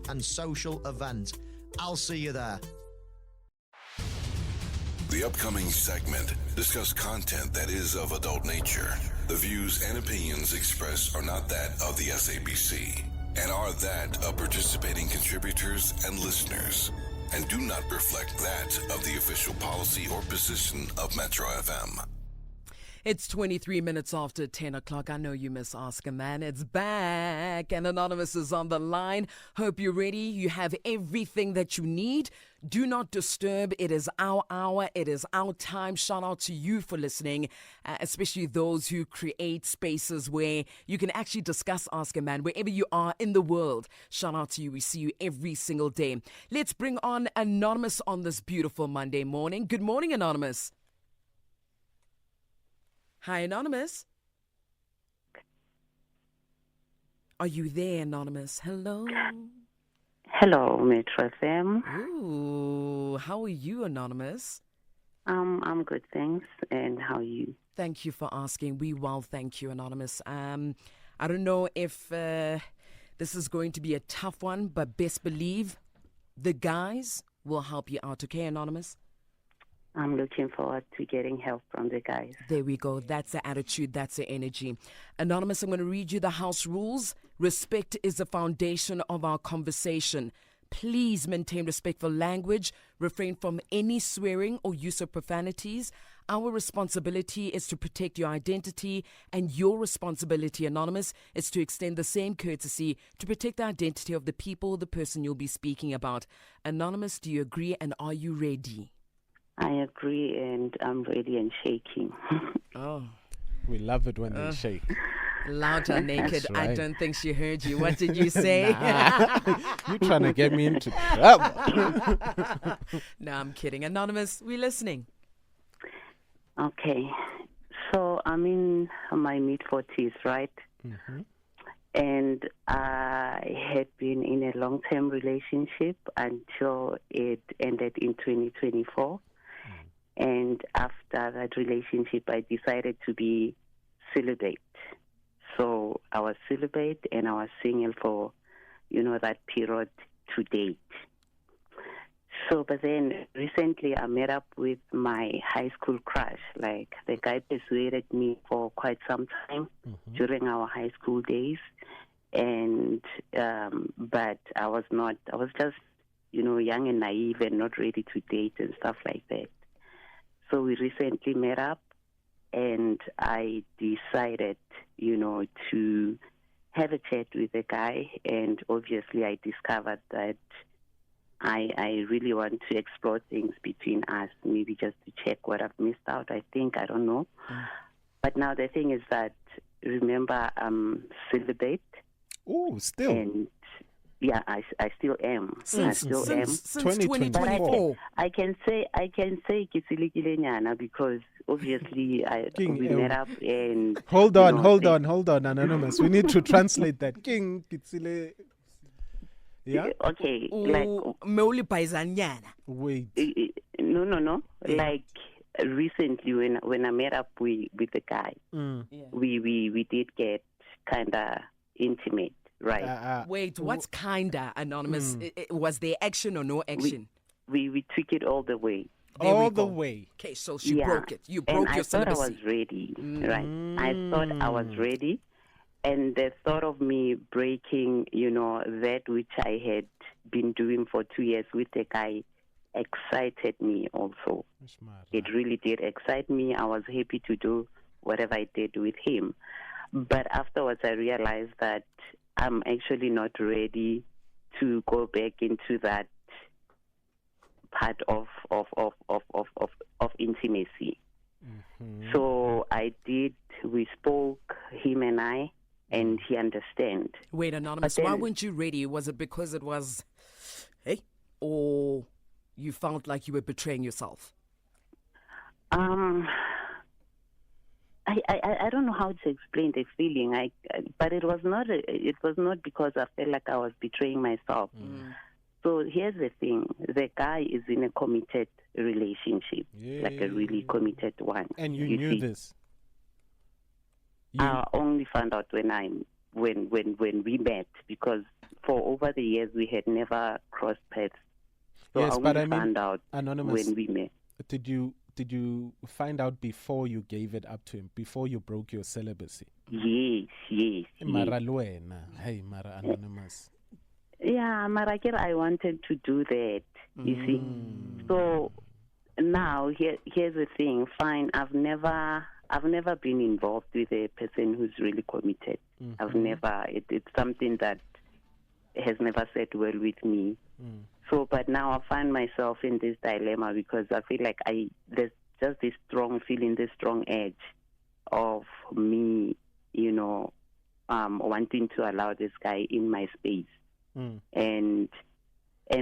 and social event. I'll see you there. The upcoming segment discuss content that is of adult nature. The views and opinions expressed are not that of the SABC and are that of participating contributors and listeners, and do not reflect that of the official policy or position of Metro FM. It's 23 minutes after 10 o'clock. I know you miss Ask a Man. It's back, and Anonymous is on the line. Hope you're ready. You have everything that you need. Do not disturb. It is our hour. It is our time. Shout out to you for listening, especially those who create spaces where you can actually discuss Ask a Man wherever you are in the world. Shout out to you. We see you every single day. Let's bring on Anonymous on this beautiful Monday morning. Good morning, Anonymous. Hi, Anonymous. Are you there, Anonymous? Hello. Hello, Metro FM. Ooh, how are you, Anonymous? I'm good, thanks. And how are you? Thank you for asking. We well, thank you, Anonymous. I don't know if this is going to be a tough one, but best believe the guys will help you out, okay, Anonymous? I'm looking forward to getting help from the guys. There we go. That's the attitude. That's the energy. Anonymous, I'm going to read you the house rules. Respect is the foundation of our conversation. Please maintain respectful language. Refrain from any swearing or use of profanities. Our responsibility is to protect your identity, and your responsibility, Anonymous, is to extend the same courtesy to protect the identity of the people, the person you'll be speaking about. Anonymous, do you agree, and are you ready? I agree, and I'm ready and shaking. Oh. We love it when they shake. Loud or naked, right. I don't think she heard you. What did you say? You're trying to get me into trouble. No, I'm kidding. Anonymous, we're listening. Okay. So I'm in my mid-40s, right? Mm-hmm. And I had been in a long-term relationship until it ended in 2024. And after that relationship, I decided to be celibate. So I was celibate and I was single for, that period to date. So, but then recently I met up with my high school crush. Like, the guy persuaded me for quite some time during our high school days. And, but I was just, young and naive and not ready to date and stuff like that. So we recently met up, and I decided, to have a chat with the guy. And obviously I discovered that I really want to explore things between us, maybe just to check what I've missed out, I don't know. But now the thing is that, remember, I'm celibate. Oh, still. And yeah, I still am. Since 2024. I can say Kisilikile because obviously we met up and Hold on, Anonymous. We need to translate that. King Kitsile. Yeah. Okay. Wait. No. Like recently, when I met up with the guy, we did get kind of intimate. Right. Wait, what's kinda, Anonymous? Was there action or no action? We took it all the way. All the way. Okay, so she broke it. You broke your celibacy. I thought I was ready, right? I thought I was ready. And the thought of me breaking, that which I had been doing for 2 years with the guy excited me also. It really did excite me. I was happy to do whatever I did with him. But afterwards, I realized that I'm actually not ready to go back into that part of intimacy. Mm-hmm. So we spoke, him and I, and he understand. Wait, Anonymous, why weren't you ready? Was it because it was, or you felt like you were betraying yourself? I don't know how to explain the feeling. But it was not because I felt like I was betraying myself. So here's the thing: the guy is in a committed relationship, like a really committed one. And you knew this. I only found out when I when we met, because for over the years we had never crossed paths. So Yes, I but only I mean, found out Anonymous, when we met. did you find out before you gave it up to him, before you broke your celibacy? Yes. Mara Luena. Hey, Mara Anonymous. Yeah, Marakir, I wanted to do that, you see. So now here's the thing. Fine, I've never been involved with a person who's really committed. I've never. It's something that has never sat well with me. So, but now I find myself in this dilemma because I feel like there's just this strong feeling, this strong edge of me, wanting to allow this guy in my space. And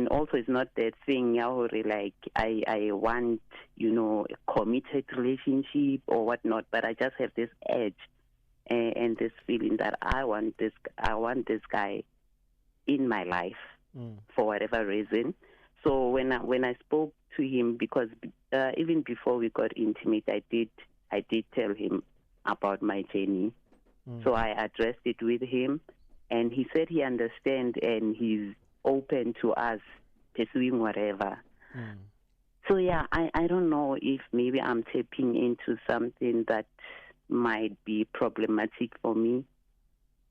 also it's not that thing, like I want, a committed relationship or whatnot, but I just have this edge and this feeling that I want this guy in my life for whatever reason. So when I spoke to him, because even before we got intimate, I did tell him about my journey. So I addressed it with him. And he said he understands and he's open to us pursuing whatever. So, yeah, I don't know if maybe I'm tapping into something that might be problematic for me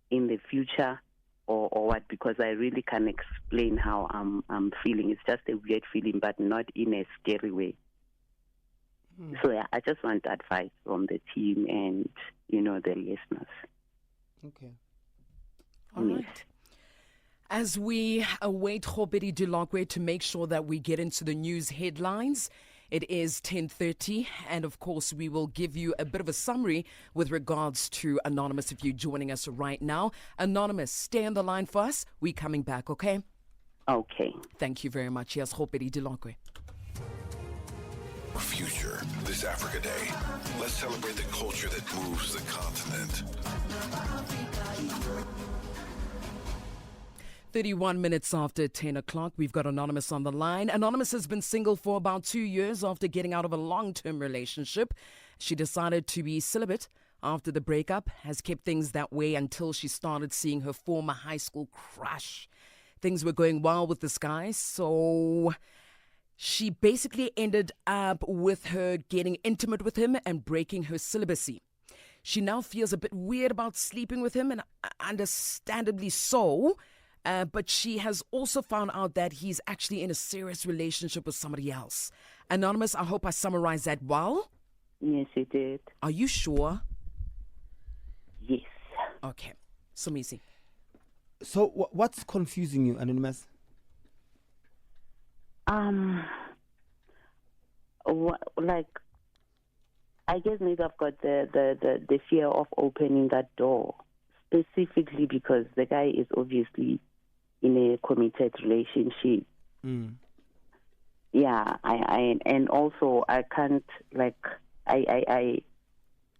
in the future or what, because I really can't explain how I'm feeling. It's just a weird feeling, but not in a scary way. So, yeah, I just want advice from the team and, the listeners. Okay. All right. As we await Khobedi Dilogwe to make sure that we get into the news headlines, it is 10:30, and of course we will give you a bit of a summary with regards to Anonymous if you're joining us right now. Anonymous, stay on the line for us. We're coming back, okay? Okay. Thank you very much. Yes, Khobedi Dilogwe. Future, this Africa Day. Let's celebrate the culture that moves the continent. 31 minutes after 10 o'clock, we've got Anonymous on the line. Anonymous has been single for about 2 years after getting out of a long-term relationship. She decided to be celibate after the breakup, has kept things that way until she started seeing her former high school crush. Things were going well with this guy, so she basically ended up with her getting intimate with him and breaking her celibacy. She now feels a bit weird about sleeping with him, and understandably so. But she has also found out that he's actually in a serious relationship with somebody else. Anonymous, I hope I summarized that well. Yes, you did. Are you sure? Yes. Okay. Sumisi. So what's confusing you, Anonymous? I guess maybe I've got the fear of opening that door, specifically because the guy is obviously in a committed relationship. Yeah, and also I can't, like, I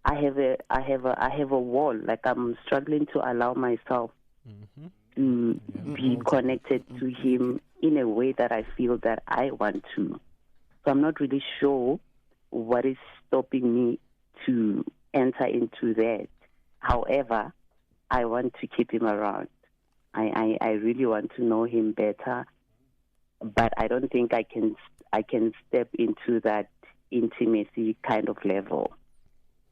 have a wall. Like, I'm struggling to allow myself to be connected to him in a way that I feel that I want to. So I'm not really sure what is stopping me to enter into that. However, I want to keep him around. I really want to know him better, but I don't think I can step into that intimacy kind of level.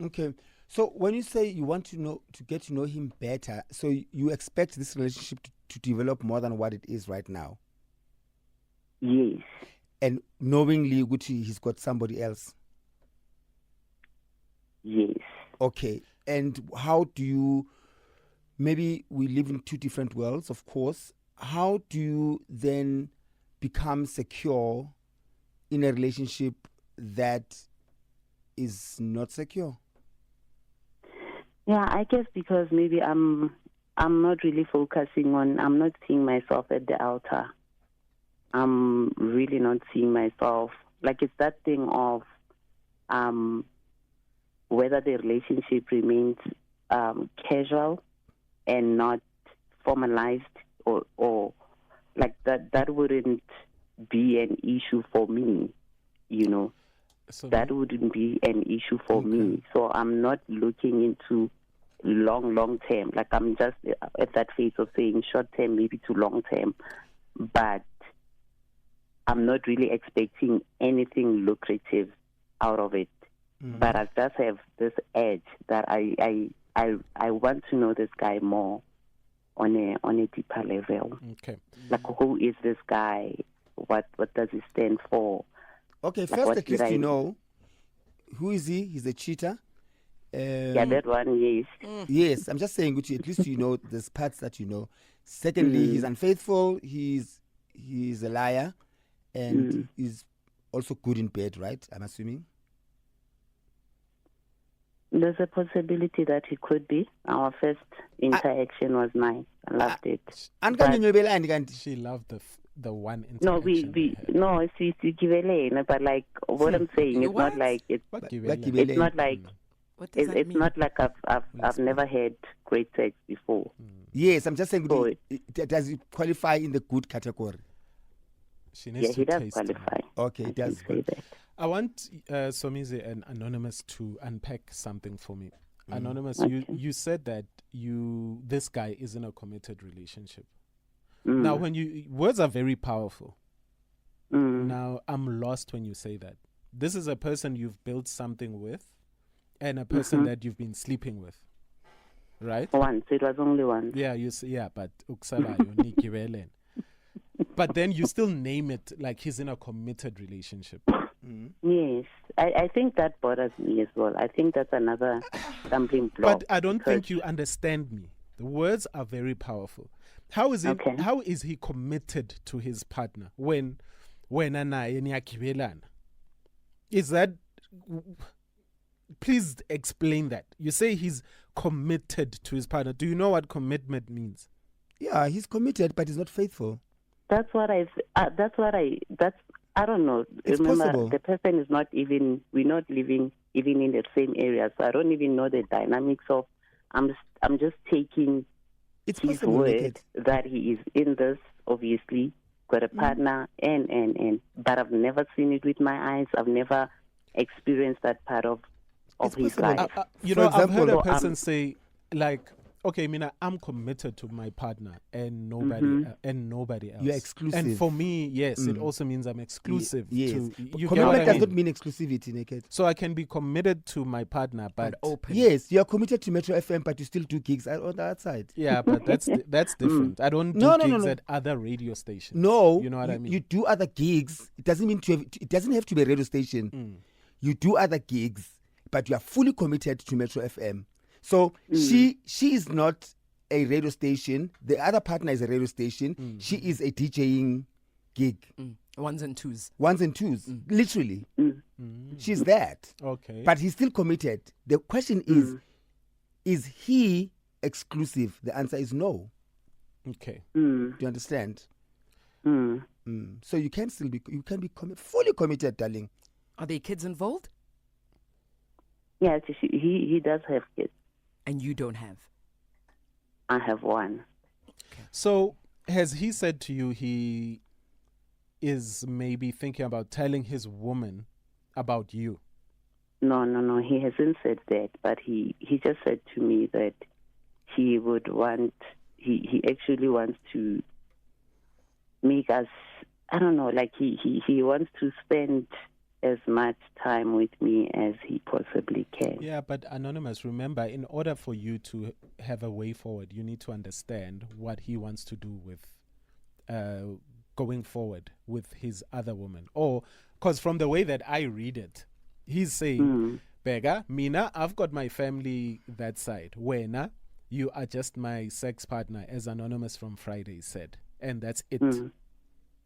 Okay. So when you say you want to get to know him better, so you expect this relationship to develop more than what it is right now? Yes. And knowingly, Gucci, he's got somebody else? Yes. Okay. And how do you, maybe we live in two different worlds, of course. How do you then become secure in a relationship that is not secure? Yeah, I guess because maybe I'm not really focusing on, I'm not seeing myself at the altar. I'm really not seeing myself. Like, it's that thing of whether the relationship remains casual and not formalized, or like that wouldn't be an issue for me, you know. So that wouldn't be an issue for me. So I'm not looking into long term. Like I'm just at that phase of saying short term, maybe to long term, but I'm not really expecting anything lucrative out of it. But I just have this edge that I want to know this guy more on a deeper level. Okay. Like, who is this guy? What does he stand for? Okay, Like, first what at least did I- you know who is he? He's a cheater. Yeah, that one, yes. Yes, I'm just saying, Gucci, at least you know there's parts that you know. Secondly, he's unfaithful. He's a liar, and he's also good in bed, right? I'm assuming. There's a possibility that he could be. Our first interaction was nice. I loved it. Ankanyenyobelani kanti? She loved the one interaction. No, they had. no, it's Givele, but like what I'm saying, it's What? not like it's What give Like it Gibele. it's not like What does that it's mean? not like I've never had great sex before. Yes, I'm just saying, So does he qualify in the good category? She needs yeah, to he does taste qualify. Okay, I it does. can say that. I want Somizi and Anonymous to unpack something for me. Anonymous, Okay. you said that this guy is in a committed relationship. Mm. Now, words are very powerful. Mm. Now, I'm lost when you say that. This is a person you've built something with, and a person that you've been sleeping with, right? Once, it was only once. Yeah, but ukusalayo nikibeleni. But then you still name it like he's in a committed relationship. Yes, I think that bothers me as well. I think that's another stumbling block. But I don't because- think you understand me. The words are very powerful. How is Okay. How is he committed to his partner when naye niyagibelana? Is that? Please explain that. You say he's committed to his partner. Do you know what commitment means? Yeah, he's committed, but he's not faithful. That's I don't know. It's Remember, possible. the person is not even. We're not living even in the same area, so I don't even know the dynamics of. I'm just taking It's his possible, word Naked. that he is in this. Obviously, got a partner, and but I've never seen it with my eyes. I've never experienced that part of It's his possible. life. You For know, I've heard a example, person say, like, okay, Mina, I'm committed to my partner and nobody else. You're exclusive. And for me, yes, it also means I'm exclusive. Yes. To, But you get what commitment I does mean? not mean exclusivity, Naked. So I can be committed to my partner, but open. Yes, you are committed to Metro FM, but you still do gigs on the outside. yeah, but that's different. I don't do No, no, gigs no. at other radio stations. No, you know what I mean. You do other gigs. It doesn't mean to have. It doesn't have to be a radio station. You do other gigs, but you are fully committed to Metro FM. So she is not a radio station. The other partner is a radio station. She is a DJing gig. Ones and twos. Ones and twos, literally. She's that. Okay, But he's still committed. The question is he exclusive? The answer is no. okay. Do you understand? So you can still be fully committed, darling. Are there kids involved? Yes, he does have kids. And you don't have? I have one. So has he said to you he is maybe thinking about telling his woman about you? No. He hasn't said that, but he just said to me that he would want. He actually wants to make us. I don't know. Like he wants to spend as much time with me as he possibly can. Yeah, but Anonymous, remember, in order for you to have a way forward, you need to understand what he wants to do with going forward with his other woman. Or, because from the way that I read it, he's saying, Bega, Mina, I've got my family that side. Wena, you are just my sex partner, as Anonymous from Friday said. And that's it.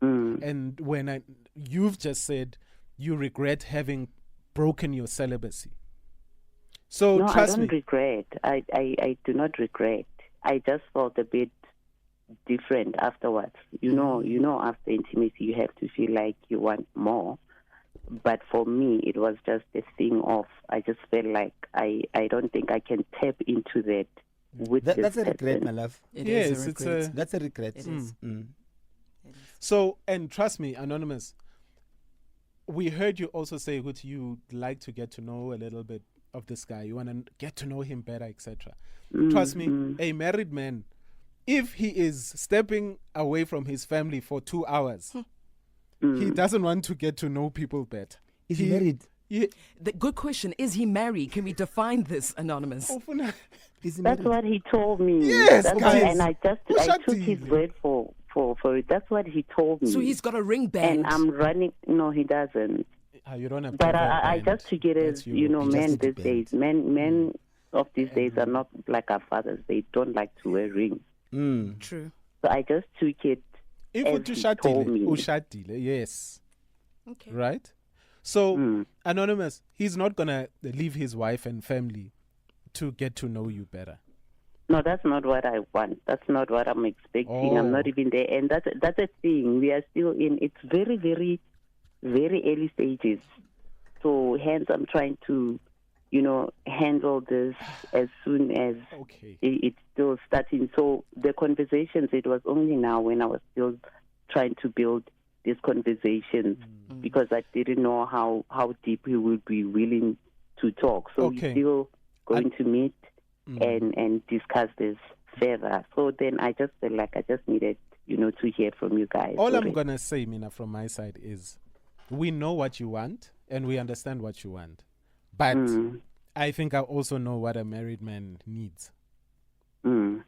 And when you've just said you regret having broken your celibacy. So No, trust I don't me. regret. I do not regret. I just felt a bit different afterwards. You know, after intimacy, you have to feel like you want more. But for me, it was just a thing of, I just felt like I don't think I can tap into that with this That's a regret, person. my love. It Yes, is a it's regret. That's a regret. It is. So, and trust me, Anonymous, we heard you also say, would you like to get to know a little bit of this guy. You want to get to know him better, etc. Trust me, a married man, if he is stepping away from his family for 2 hours, he doesn't want to get to know people better. Is he married? The good question, is he married? Can we define this, Anonymous? Is he That's married? what he told me. Yes, That's guys. and I took his Ushadile. word for it. That's what he told me. So he's got a ring band. and I'm running. No, he doesn't. You don't have But to I band. just took it as That's you. know, You just men need to these days, men of these days are not like our fathers. They don't like to wear rings. True. So I just took it. If as he told me. ushadile, yes. Okay. Right? So, Anonymous, he's not going to leave his wife and family to get to know you better. No, that's not what I want. That's not what I'm expecting. I'm not Oh. even there. And that's a thing. We are still in. It's very, very, very early stages. So hence, I'm trying to, handle this as soon as Okay. it's still starting. So the conversations, it was only now when I was still trying to build these conversations because I didn't know how deep he would be willing to talk. So Okay. we're still going to meet and discuss this further. So then I just felt like I just needed, to hear from you guys. All I'm already. going to say, Mina, from my side is we know what you want and we understand what you want. But I think I also know what a married man needs. Mm.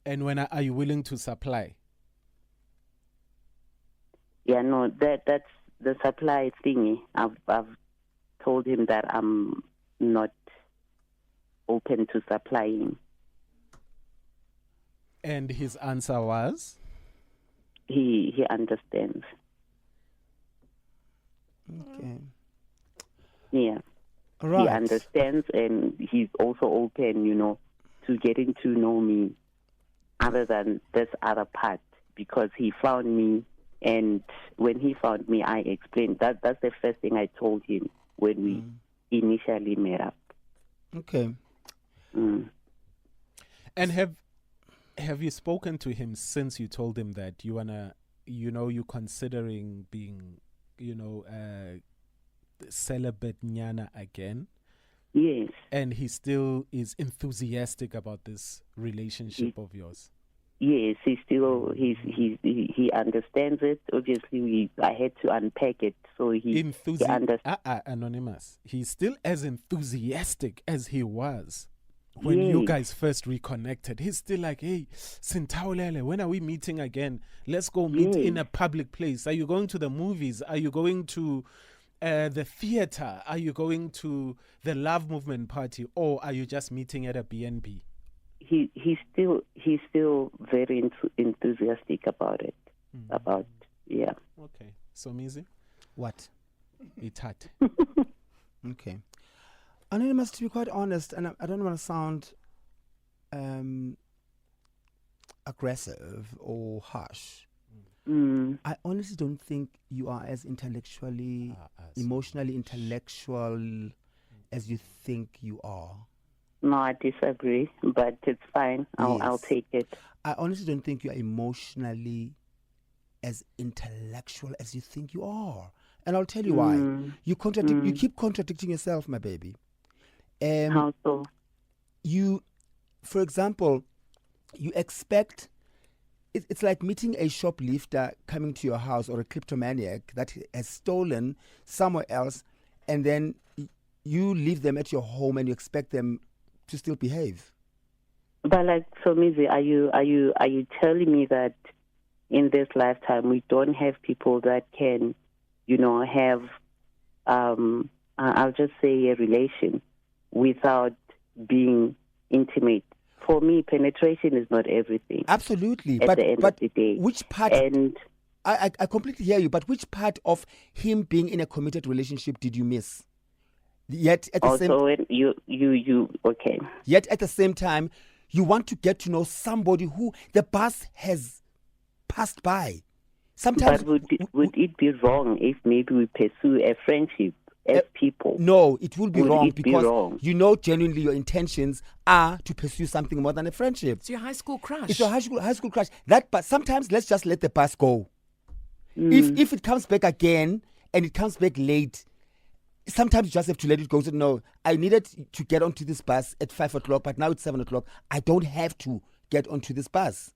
And when are you willing to supply? Yeah, no, that's the supply thingy. I've told him that I'm not open to supplying. And his answer was? He understands. Okay. Yeah. All right. He understands and he's also open, to getting to know me other than this other part because he found me and when he found me I explained that's the first thing I told him when we initially met up. Okay. Mm. And have you spoken to him since you told him that you wanna, you're considering being, celibate nyana again? Yes. And he still is enthusiastic about this relationship of yours. Yes, he understands it. Obviously, I had to unpack it, so he understands. Anonymous. He's still as enthusiastic as he was when you Yes. guys first reconnected. He's still like, hey, Sintaulele, when are we meeting again? Let's go meet in a public place. Are you going to the movies? Are you going to the theater? Are you going to the Love Movement party? Or are you just meeting at a BNB? He's still very enthusiastic about it. Yeah. Okay. So, Mizi, What? itate. Okay. Anonymous, to be quite honest, and I don't want to sound aggressive or harsh. I honestly don't think you are as intellectually, emotionally intellectual as you think you are. No, I disagree, but it's fine. I'll Yes. take it. I honestly don't think you are emotionally as intellectual as you think you are. And I'll tell you why. You keep contradicting yourself, my baby. How so? You, for example, you expect it's like meeting a shoplifter coming to your house or a kleptomaniac that has stolen somewhere else, and then you leave them at your home and you expect them to still behave. But so Mizi, are you telling me that in this lifetime we don't have people that can, have, I'll just say a relation without being intimate? For me, penetration is not everything. Absolutely. At the end of the day. Which part, And I completely hear you, but which part of him being in a committed relationship did you miss? Yet at the same also, when you okay. Yet at the same time, you want to get to know somebody who the bus has passed by. Sometimes, But would it be wrong if maybe we pursue a friendship as people? no, it will be Would wrong it be because wrong? you know genuinely your intentions are to pursue something more than a friendship. It's your high school crush. It's your high school crush. But sometimes let's just let the bus go. If it comes back again and it comes back late, sometimes you just have to let it go. So, no, I needed to get onto this bus at 5 o'clock, but now it's 7 o'clock. I don't have to get onto this bus.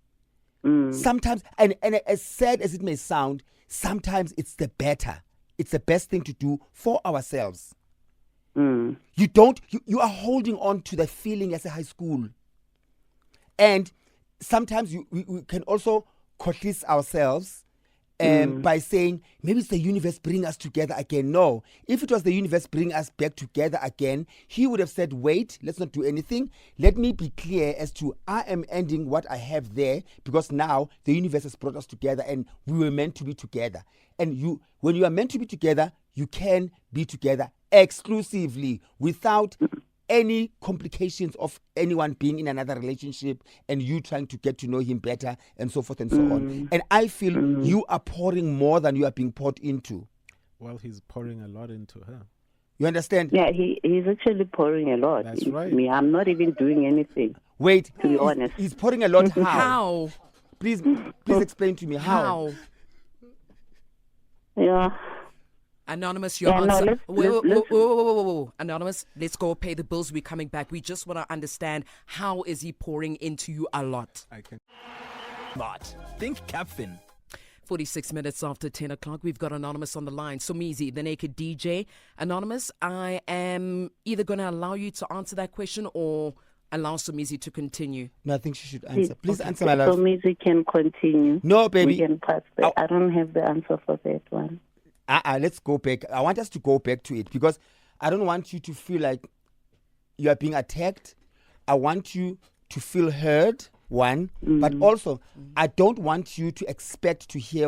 Sometimes, and as sad as it may sound, sometimes it's the best thing to do for ourselves. You are holding on to the feeling as a high school. And sometimes we can also coerce ourselves by saying, maybe it's the universe bring us together again. No, if it was the universe bring us back together again, he would have said, wait, let's not do anything. Let me be clear as to I am ending what I have there, because now the universe has brought us together and we were meant to be together. And when you are meant to be together, you can be together exclusively without any complications of anyone being in another relationship and you trying to get to know him better and so forth and so on. And I feel you are pouring more than you are being poured into. Well, he's pouring a lot into her. You understand? Yeah, he's actually pouring a lot. That's into right. me. I'm not even doing anything. Wait, To be honest. he's pouring a lot. How? How? Please explain to me how. Yeah. Anonymous, your Yeah, no, answer. let's- Whoa. Anonymous, let's go pay the bills. We're coming back. We just want to understand, how is he pouring into you a lot? I can. Lot. Think Capfin. 46 minutes after 10 o'clock, we've got Anonymous on the line. Somizi, the naked DJ. Anonymous, I am either going to allow you to answer that question or allow Somizi to continue. No, I think she should answer. Please answer, my love. So music can continue. No, baby. We can pass that. I don't have the answer for that one. Let's go back. I want us to go back to it because I don't want you to feel like you are being attacked. I want you to feel heard, one, but also I don't want you to expect to hear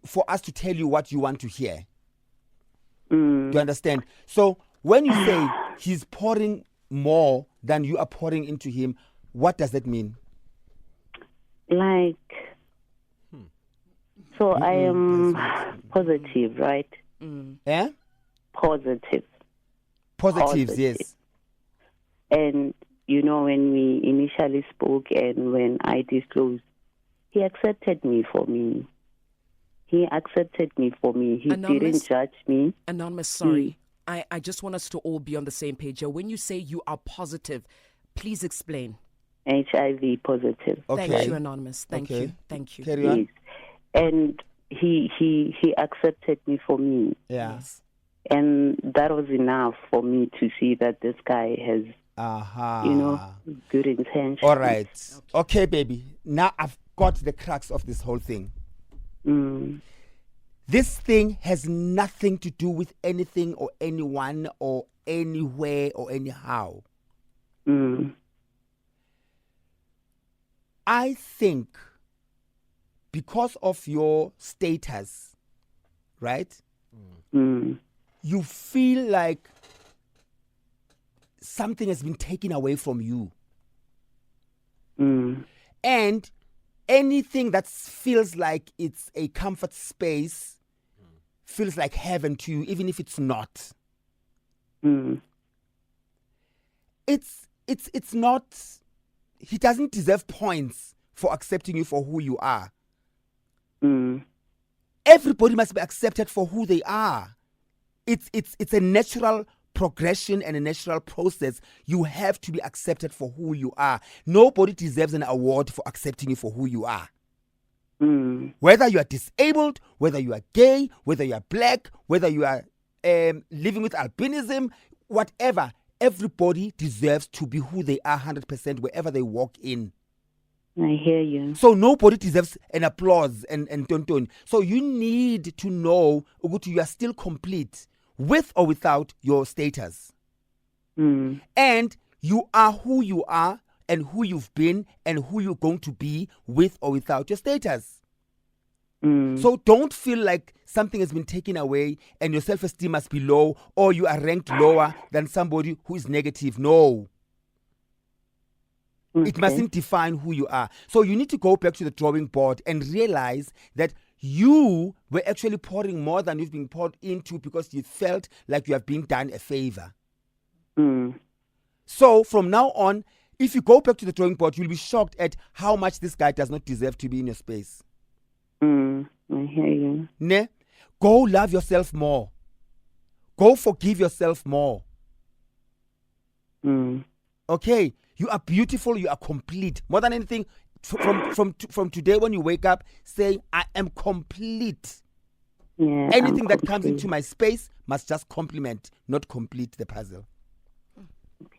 for us to tell you what you want to hear. Do you understand? So when you say he's pouring more than you are pouring into him, what does that mean? Like, so I am positive, right? Yeah? Positive. Positives, yes. And, you know, when we initially spoke and when I disclosed, he accepted me for me. He accepted me for me. He Anonymous? didn't judge me. Anonymous, sorry. I just want us to all be on the same page here. When you say you are positive, please explain. HIV positive. Okay. Thank you, Anonymous. Thank Okay. you. Thank you. Carry on. Yes. And he accepted me for me. Yeah. And that was enough for me to see that this guy has, you know, good intentions. All right. Okay, baby. Now I've got the crux of this whole thing. This thing has nothing to do with anything or anyone or anywhere or anyhow. I think because of your status, right? You feel like something has been taken away from you. And anything that feels like it's a comfort space feels like heaven to you, even if it's not. It's not. He doesn't deserve points for accepting you for who you are. Everybody must be accepted for who they are. It's a natural progression and a natural process. You have to be accepted for who you are. Nobody deserves an award for accepting you for who you are. Whether you are disabled, whether you are gay, whether you are black, whether you are living with albinism, whatever, everybody deserves to be who they are 100% wherever they walk in. I hear you. So nobody deserves an applause and tonton. So you need to know Ugutu, you are still complete with or without your status. And you are who you are and who you've been and who you're going to be with or without your status. So don't feel like something has been taken away and your self-esteem must be low or you are ranked lower than somebody who is negative. No. It mustn't define who you are. So you need to go back to the drawing board and realize that you were actually pouring more than you've been poured into because you felt like you have been done a favor. So from now on, if you go back to the drawing board, you'll be shocked at how much this guy does not deserve to be in your space. I hear you. Ne? Go love yourself more. Go forgive yourself more. Mm. Okay, you are beautiful. You are complete. More than anything, from today when you wake up, say, I am complete. Yeah, Anything I'm that comes complete. into my space must just complement, not complete the puzzle.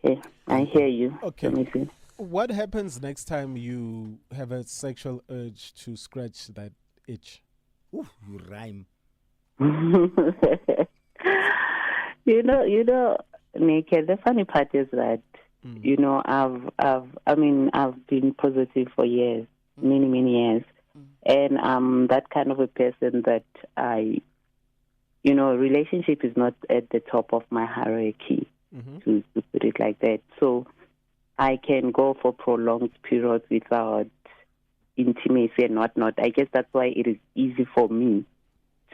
Okay, I hear you. Okay. Let me see. What happens next time you have a sexual urge to scratch that itch? Ooh, you rhyme. you know, Nick, the funny part is that, you know, I've been positive for years, many years. And I'm that kind of a person that relationship is not at the top of my hierarchy, to put it like that. So I can go for prolonged periods without intimacy and whatnot. I guess that's why it is easy for me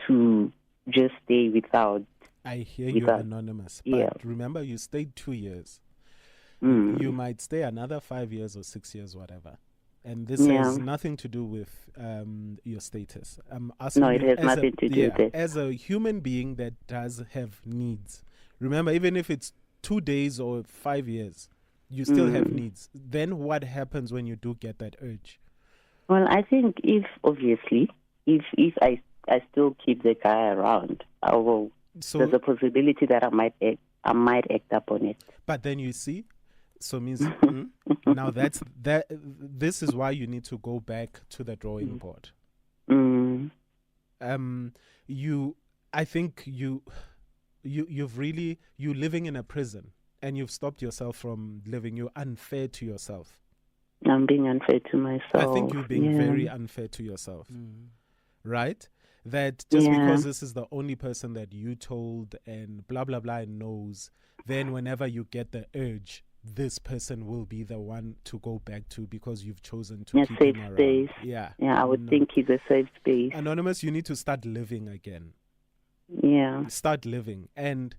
to just stay without. I hear you, Anonymous. But remember, you stayed 2 years. You might stay another 5 years or 6 years, whatever. And this has nothing to do with your status. I'm asking no, it has nothing to do with it. As a human being that does have needs, remember, even if it's 2 days or 5 years, you still have needs. Then what happens when you do get that urge? Well, I think if I still keep the guy around, I will. So, there's a possibility that I might act up on it. But then you see, so means now this is why you need to go back to the drawing board. I think you're living in a prison and you've stopped yourself from living. You're unfair to yourself. I'm being unfair to myself. I think you're being very unfair to yourself. Right? That just because this is the only person that you told and blah, blah, blah and knows, then whenever you get the urge, this person will be the one to go back to because you've chosen to keep him around. Space. Yeah, I would think he's a safe space. Anonymous, you need to start living again. Yeah. Start living. And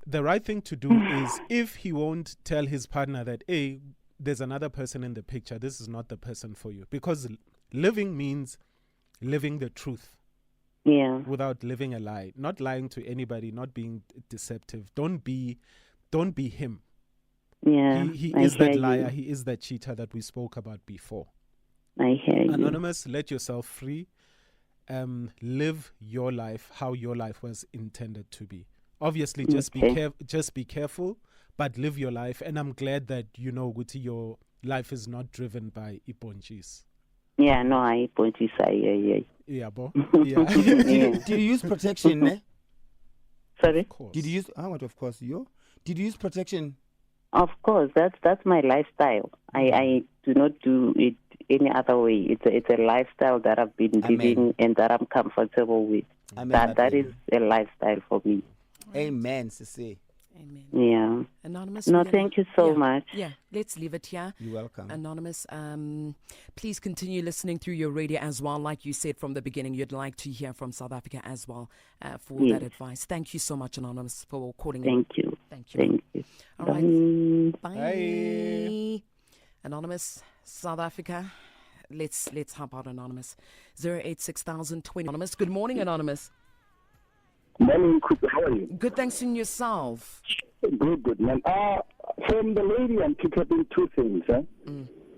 the right thing to do is, if he won't tell his partner that, hey, there's another person in the picture, this is not the person for you. Because living means living the truth. Yeah. Without living a lie. Not lying to anybody, not being deceptive. Don't be him. Yeah. He is that liar. He is that cheater that we spoke about before. I hear you. Anonymous, let yourself free. Live your life how your life was intended to be. Obviously, just be careful, but live your life. And I'm glad that Guti, your life is not driven by iponchis. Yeah, no, I iponchis. Yeah, bo. Yeah. Did you use protection? Eh? Sorry. Did you use? Of course, Did you use protection? Of course, that's my lifestyle. I do not do it any other way. It's a lifestyle that I've been living and that I'm comfortable with. That is a lifestyle for me. Amen, Sissy. Amen. Yeah. Anonymous. No, thank you so much. Yeah, let's leave it here. You're welcome. Anonymous, please continue listening through your radio as well. Like you said from the beginning, you'd like to hear from South Africa as well for that advice. Thank you so much, Anonymous, for calling in. Thank you. Thank you. All right. Bye. Bye. Anonymous, South Africa. Let's hop out, Anonymous. 086,020. Anonymous. Good morning, Anonymous. Morning, how are you? Good, thanks in yourself. Good, man. From the lady, I'm picking up two things.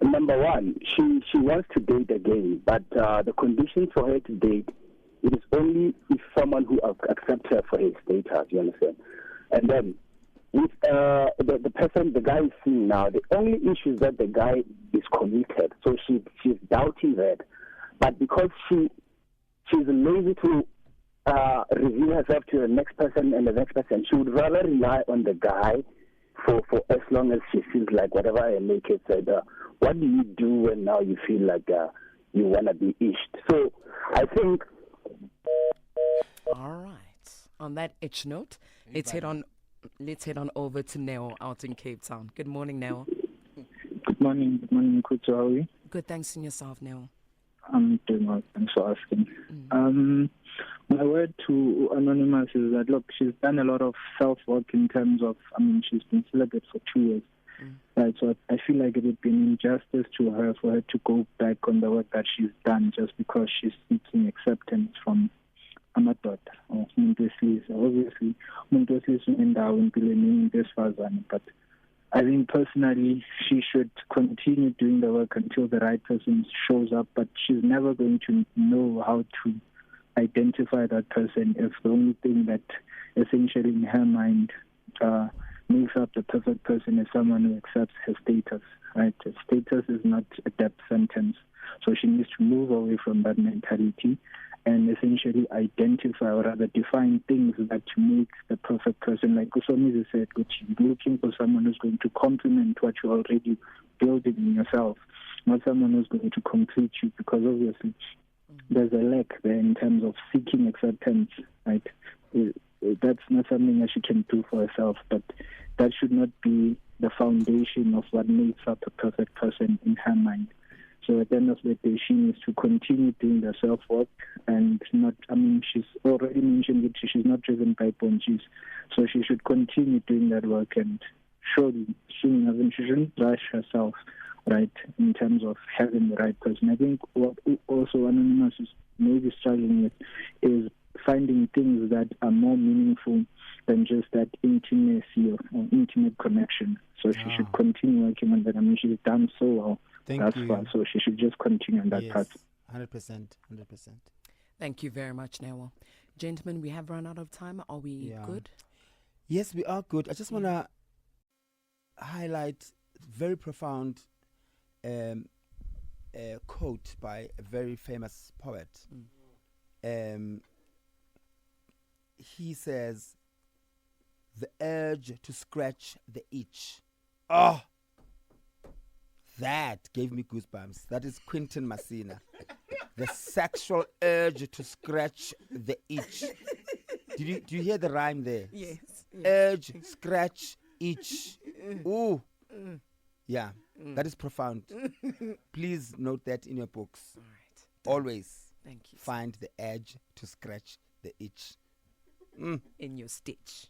Number one, she wants to date again, but the condition for her to date, it is only if someone who accepts her for her status, you understand? And then, with the person, the guy is seeing now, the only issue is that the guy is committed, so she's doubting that. But because she's lazy to reveal herself to the next person and the next person, she would rather rely on the guy for as long as she feels like whatever I make it said. What do you do when now you feel like you want to be ished? So I think. All right. On that itch note, let's head on over to Neo out in Cape Town. Good morning, Neo. Good morning, Kutu. How are you? Good, thanks in yourself, Neo. I'm doing well. Thanks for asking. My word to Anonymous is that, look, she's done a lot of self-work in terms of, she's been celibate for 2 years. Right, so I feel like it would be an injustice to her for her to go back on the work that she's done just because she's seeking acceptance from amadoda or umuntu wesilisa. Obviously umuntu wesilisa unendawo empilweni yomuntu wesifazane, but I think personally she should continue doing the work until the right person shows up, but she's never going to know how to identify that person if the only thing that essentially in her mind makes up the perfect person is someone who accepts her status, right? Status is not a death sentence. So she needs to move away from that mentality and essentially identify or rather define things that make the perfect person. Like Usomizi said, which is looking for someone who's going to complement what you're already building in yourself, not someone who's going to complete you, because obviously there's a lack there in terms of seeking acceptance, right? That's not something that she can do for herself, but that should not be the foundation of what makes up a perfect person in her mind. So at the end of the day, she needs to continue doing the self-work and not, she's already mentioned that she's not driven by bungees. So she should continue doing that work and surely, she shouldn't rush herself, right, in terms of having the right person. I think what also Anonymous is maybe struggling with is finding things that are more meaningful than just that intimacy or intimate connection. So she should continue working on that. She's done so well. That's far, so she should just continue on that path. 100%. Thank you very much, Newa. Gentlemen, we have run out of time. Are we good? Yes, we are good. I just want to highlight very profound quote by a very famous poet. He says, "The urge to scratch the itch." Oh, that gave me goosebumps. That is Quentin Masina. The sexual urge to scratch the itch. Do you hear the rhyme there? Yes. Urge, scratch, itch. Ooh. Yeah, that is profound. Please note that in your books. All right. Always Thank you. find the urge to scratch the itch. In your stitch.